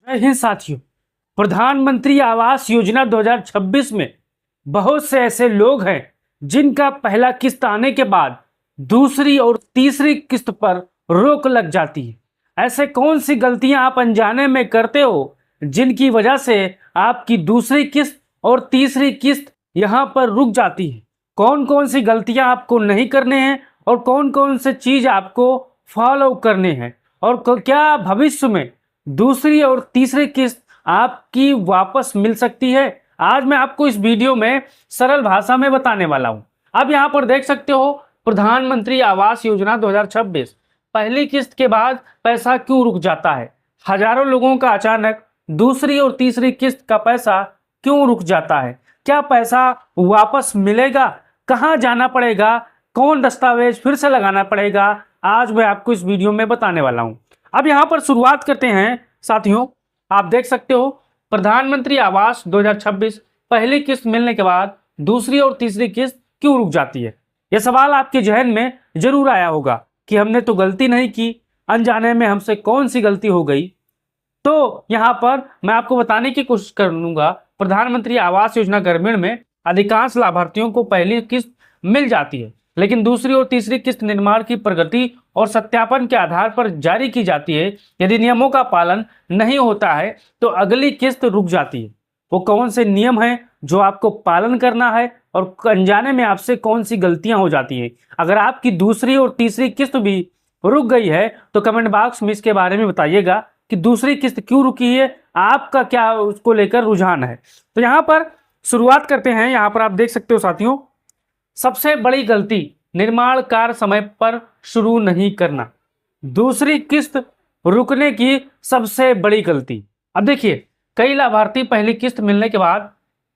जय हिंद साथियों। प्रधानमंत्री आवास योजना 2026 में बहुत से ऐसे लोग हैं जिनका पहला किस्त आने के बाद दूसरी और तीसरी किस्त पर रोक लग जाती है। ऐसे कौन सी गलतियां आप अनजाने में करते हो जिनकी वजह से आपकी दूसरी किस्त और तीसरी किस्त यहां पर रुक जाती है? कौन कौन सी गलतियां आपको नहीं करने हैं और कौन कौन से चीज आपको फॉलो करने हैं और क्या भविष्य में दूसरी और तीसरी किस्त आपकी वापस मिल सकती है? आज मैं आपको इस वीडियो में सरल भाषा में बताने वाला हूं। अब यहां पर देख सकते हो प्रधानमंत्री आवास योजना 2026 पहली किस्त के बाद पैसा क्यों रुक जाता है? हजारों लोगों का अचानक दूसरी और तीसरी किस्त का पैसा क्यों रुक जाता है? क्या पैसा वापस मिलेगा? कहां जाना पड़ेगा? कौन दस्तावेज फिर से लगाना पड़ेगा? आज मैं आपको इस वीडियो में बताने वाला हूं। अब यहां पर शुरुआत करते हैं साथियों। आप देख सकते हो प्रधानमंत्री आवास 2026 पहली किस्त मिलने के बाद दूसरी और तीसरी किस्त क्यों रुक जाती है? यह सवाल आपके जहन में जरूर आया होगा कि हमने तो गलती नहीं की, अनजाने में हमसे कौन सी गलती हो गई। तो यहां पर मैं आपको बताने की कोशिश करूंगा। प्रधानमंत्री आवास योजना ग्रामीण में अधिकांश लाभार्थियों को पहली किस्त मिल जाती है, लेकिन दूसरी और तीसरी किस्त निर्माण की प्रगति और सत्यापन के आधार पर जारी की जाती है। यदि नियमों का पालन नहीं होता है तो अगली किस्त रुक जाती है। वो कौन से नियम हैं जो आपको पालन करना है और अनजाने में आपसे कौन सी गलतियां हो जाती हैं? अगर आपकी दूसरी और तीसरी किस्त भी रुक गई है तो कमेंट बॉक्स में इसके बारे में बताइएगा कि दूसरी किस्त क्यों रुकी है, आपका क्या उसको लेकर रुझान है। तो यहाँ पर शुरुआत करते हैं। यहाँ पर आप देख सकते हो साथियों, सबसे बड़ी गलती निर्माण कार्य समय पर शुरू नहीं करना। दूसरी किस्त रुकने की सबसे बड़ी गलती। अब देखिए, कई लाभार्थी पहली किस्त मिलने के बाद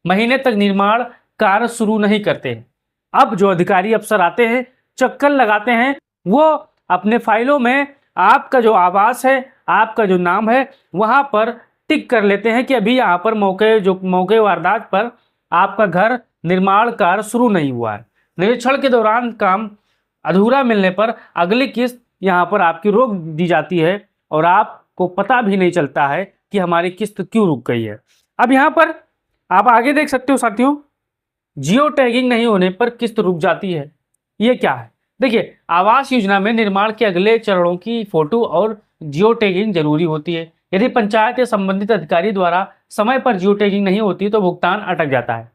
महीने तक निर्माण कार्य शुरू नहीं करते हैं। अब जो अधिकारी अफसर आते हैं, चक्कर लगाते हैं, वो अपने फाइलों में आपका जो आवास है, आपका जो नाम है, वहां पर टिक कर लेते हैं कि अभी यहाँ पर मौके वारदात पर आपका घर निर्माण कार्य शुरू नहीं हुआ है। निरीक्षण के दौरान काम अधूरा मिलने पर अगली किस्त यहाँ पर आपकी रोक दी जाती है और आपको पता भी नहीं चलता है कि हमारी किस्त क्यों रुक गई है। अब यहाँ पर आप आगे देख सकते हो साथियों, जियो टैगिंग नहीं होने पर किस्त रुक जाती है। ये क्या है? देखिए, आवास योजना में निर्माण के अगले चरणों की फोटो और जियो टैगिंग जरूरी होती है। यदि पंचायत या संबंधित अधिकारी द्वारा समय पर जियो टैगिंग नहीं होती तो भुगतान अटक जाता है।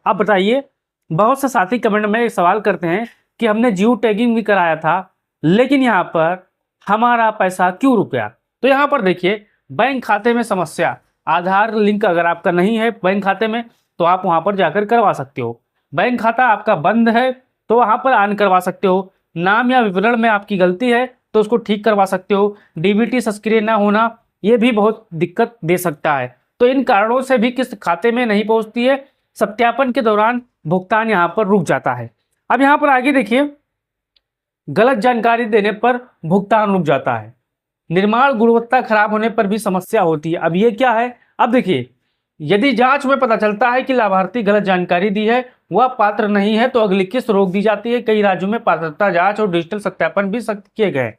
अब बताइए, बहुत से साथी कमेंट में एक सवाल करते हैं कि हमने जियो टैगिंग भी कराया था लेकिन यहाँ पर हमारा पैसा क्यों रुक गया? तो यहाँ पर देखिए, बैंक खाते में समस्या, आधार लिंक अगर आपका नहीं है बैंक खाते में तो आप वहां पर जाकर करवा सकते हो। बैंक खाता आपका बंद है तो वहां पर ऑन करवा सकते हो। नाम या विवरण में आपकी गलती है तो उसको ठीक करवा सकते हो। डीबीटी सक्रिय ना होना, ये भी बहुत दिक्कत दे सकता है। तो इन कारणों से भी किस्त खाते में नहीं पहुंचती है। सत्यापन के दौरान भुगतान यहाँ पर रुक जाता है। अब यहाँ पर आगे देखिए, गलत जानकारी देने पर भुगतान रुक जाता है। निर्माण गुणवत्ता खराब होने पर भी समस्या होती है। अब ये क्या है? अब देखिए, यदि जांच में पता चलता है कि लाभार्थी गलत जानकारी दी है, वह पात्र नहीं है, तो अगली किस्त रोक दी जाती है। कई राज्यों में पात्रता जांच और डिजिटल सत्यापन भी सख्त किए गए।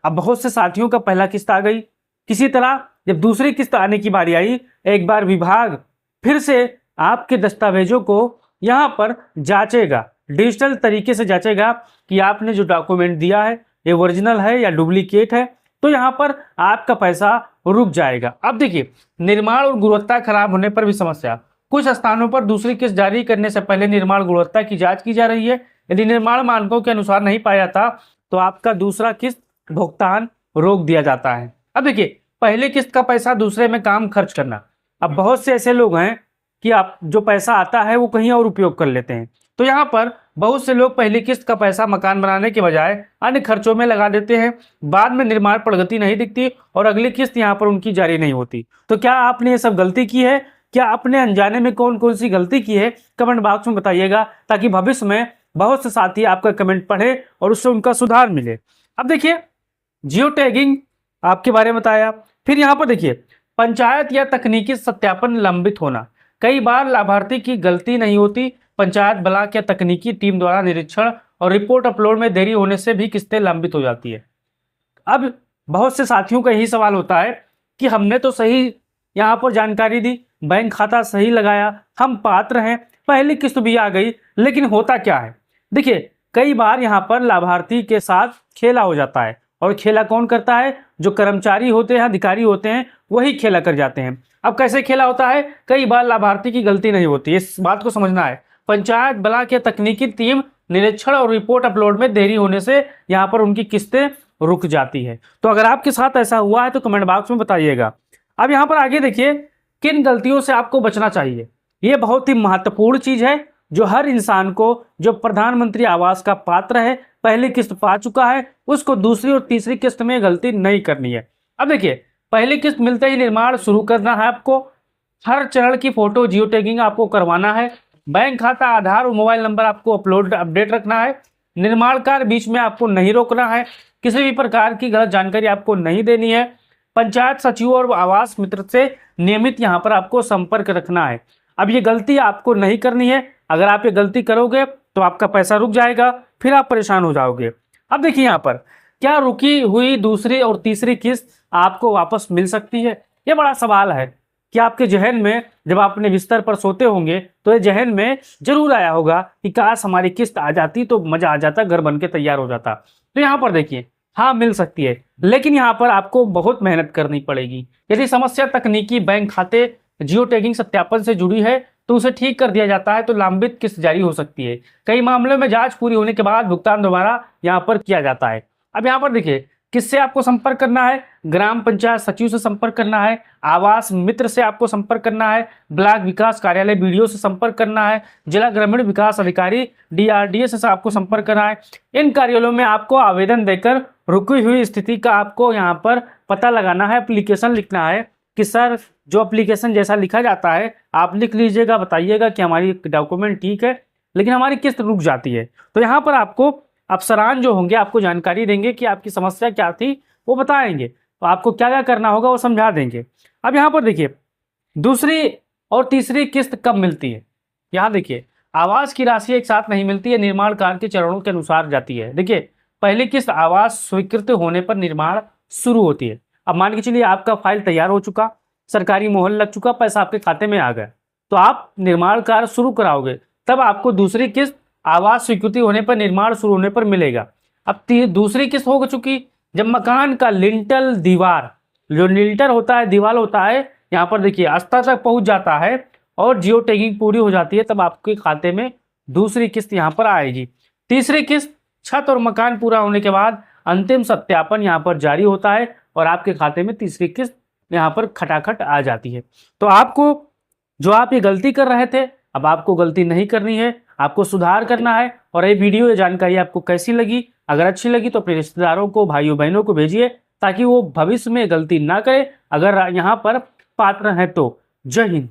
अब बहुत से साथियों का पहला किस्त आ गई, किसी तरह जब दूसरी किस्त आने की बारी आई, एक बार विभाग फिर से आपके दस्तावेजों को यहाँ पर जांचेगा, डिजिटल तरीके से जांचेगा कि आपने जो डॉक्यूमेंट दिया है ये ओरिजिनल है या डुप्लीकेट है, तो यहाँ पर आपका पैसा रुक जाएगा। अब देखिए, निर्माण और गुणवत्ता खराब होने पर भी समस्या। कुछ स्थानों पर दूसरी किस्त जारी करने से पहले निर्माण गुणवत्ता की जांच की जा रही है। यदि निर्माण मानकों के अनुसार नहीं पाया जाता तो आपका दूसरा किस्त भुगतान रोक दिया जाता है। अब देखिए, पहली किस्त का पैसा दूसरे में काम खर्च करना। अब बहुत से ऐसे लोग हैं कि आप जो पैसा आता है वो कहीं और उपयोग कर लेते हैं। तो यहाँ पर बहुत से लोग पहली किस्त का पैसा मकान बनाने के बजाय अन्य खर्चों में लगा देते हैं। बाद में निर्माण प्रगति नहीं दिखती और अगली किस्त यहाँ पर उनकी जारी नहीं होती। तो क्या आपने ये सब गलती की है? क्या आपने अनजाने में कौन कौन सी गलती की है? कमेंट बॉक्स में बताइएगा ताकि भविष्य में बहुत से साथी आपका कमेंट पढ़े और उससे उनका सुधार मिले। अब देखिए, जियो टैगिंग आपके बारे में बताया। फिर यहाँ पर देखिए, पंचायत या तकनीकी सत्यापन लंबित होना। कई बार लाभार्थी की गलती नहीं होती, पंचायत ब्लॉक या तकनीकी टीम द्वारा निरीक्षण और रिपोर्ट अपलोड में देरी होने से भी किस्तें लंबित हो जाती है। अब बहुत से साथियों का यही सवाल होता है कि हमने तो सही यहाँ पर जानकारी दी, बैंक खाता सही लगाया, हम पात्र हैं, पहली किस्त भी आ गई। लेकिन होता क्या है, देखिए कई बार यहाँ पर लाभार्थी के साथ खेला हो जाता है, और खेला कौन करता है, जो कर्मचारी होते हैं, अधिकारी होते हैं, वही खेला कर जाते हैं। अब कैसे खेला होता है, कई बार लाभार्थी की गलती नहीं होती, इस बात को समझना है। पंचायत ब्लॉक या तकनीकी टीम निरीक्षण और रिपोर्ट अपलोड में देरी होने से यहाँ पर उनकी किस्तें रुक जाती है। तो अगर आपके साथ ऐसा हुआ है तो कमेंट बॉक्स में बताइएगा। अब यहाँ पर आगे देखिए, किन गलतियों से आपको बचना चाहिए। ये बहुत ही महत्वपूर्ण चीज है, जो हर इंसान को, जो प्रधानमंत्री आवास का पात्र है, पहली किस्त पा चुका है, उसको दूसरी और तीसरी किस्त में गलती नहीं करनी है। अब देखिए, पहली किस्त मिलते ही निर्माण शुरू करना है आपको। हर चरण की फोटो जियो टैगिंग आपको करवाना है। बैंक खाता, आधार और मोबाइल नंबर आपको अपडेट रखना है। निर्माण कार्य बीच में आपको नहीं रोकना है। किसी भी प्रकार की गलत जानकारी आपको नहीं देनी है। पंचायत सचिव और आवास मित्र से नियमित यहाँ पर आपको संपर्क रखना है। अब ये गलती आपको नहीं करनी है। अगर आप ये गलती करोगे तो आपका पैसा रुक जाएगा, फिर आप परेशान हो जाओगे। अब देखिए यहाँ पर, क्या रुकी हुई दूसरी और तीसरी किस्त आपको वापस मिल सकती है? ये बड़ा सवाल है कि आपके जहन में, जब आप अपने बिस्तर पर सोते होंगे तो ये जहन में जरूर आया होगा कि काश हमारी किस्त आ जाती तो मजा आ जाता, घर बन के तैयार हो जाता। तो यहाँ पर देखिए, हाँ मिल सकती है, लेकिन यहाँ पर आपको बहुत मेहनत करनी पड़ेगी। यदि समस्या तकनीकी, बैंक खाते, जियो टैगिंग सत्यापन से जुड़ी है तो उसे ठीक कर दिया जाता है, तो लंबित किस्त जारी हो सकती है। कई मामलों में जांच पूरी होने के बाद भुगतान दोबारा यहाँ पर किया जाता है। अब यहाँ पर देखिए, किससे आपको संपर्क करना है, ग्राम पंचायत सचिव से संपर्क करना है, आवास मित्र से आपको संपर्क करना है, ब्लॉक विकास कार्यालय बीडीओ से संपर्क करना है, जिला ग्रामीण विकास अधिकारी डीआरडीए से आपको संपर्क करना है। इन कार्यालयों में आपको आवेदन देकर रुकी हुई स्थिति का आपको यहाँ पर पता लगाना है। एप्लीकेशन लिखना है कि सर, जो एप्लीकेशन जैसा लिखा जाता है आप लिख लीजिएगा, बताइएगा कि हमारी डॉक्यूमेंट ठीक है लेकिन हमारी किस्त रुक जाती है। तो यहाँ पर आपको अफसरान जो होंगे आपको जानकारी देंगे कि आपकी समस्या क्या थी, वो बताएंगे, तो आपको क्या क्या करना होगा वो समझा देंगे। अब यहाँ पर देखिए, दूसरी और तीसरी किस्त कब मिलती है। यहाँ देखिए, आवास की राशि एक साथ नहीं मिलती है, निर्माण कार्य के चरणों के अनुसार जाती है। देखिए, पहली किस्त आवास स्वीकृत होने पर निर्माण शुरू होती है। अब मान के चलिए आपका फाइल तैयार हो चुका, सरकारी मोहर लग चुका, पैसा आपके खाते में आ गया, तो आप निर्माण कार्य शुरू कराओगे, तब आपको दूसरी किस्त आवास स्वीकृति होने पर, निर्माण शुरू होने पर मिलेगा। अब दूसरी किस्त हो चुकी जब मकान का लिंटल, दीवार, जो लिंटर होता है, दीवार होता है, यहाँ पर देखिए स्तर तक पहुंच जाता है और जियो टैगिंग पूरी हो जाती है, तब आपके खाते में दूसरी किस्त यहाँ पर आएगी। तीसरी किस्त, छत और मकान पूरा होने के बाद अंतिम सत्यापन यहाँ पर जारी होता है और आपके खाते में तीसरी किस्त यहाँ पर खटाखट आ जाती है। तो आपको, जो आप ये गलती कर रहे थे, अब आपको गलती नहीं करनी है, आपको सुधार करना है। और ये वीडियो, ये जानकारी आपको कैसी लगी? अगर अच्छी लगी तो अपने रिश्तेदारों को, भाइयों बहनों को भेजिए, ताकि वो भविष्य में गलती ना करे, अगर यहाँ पर पात्र हैं तो। जय हिंद।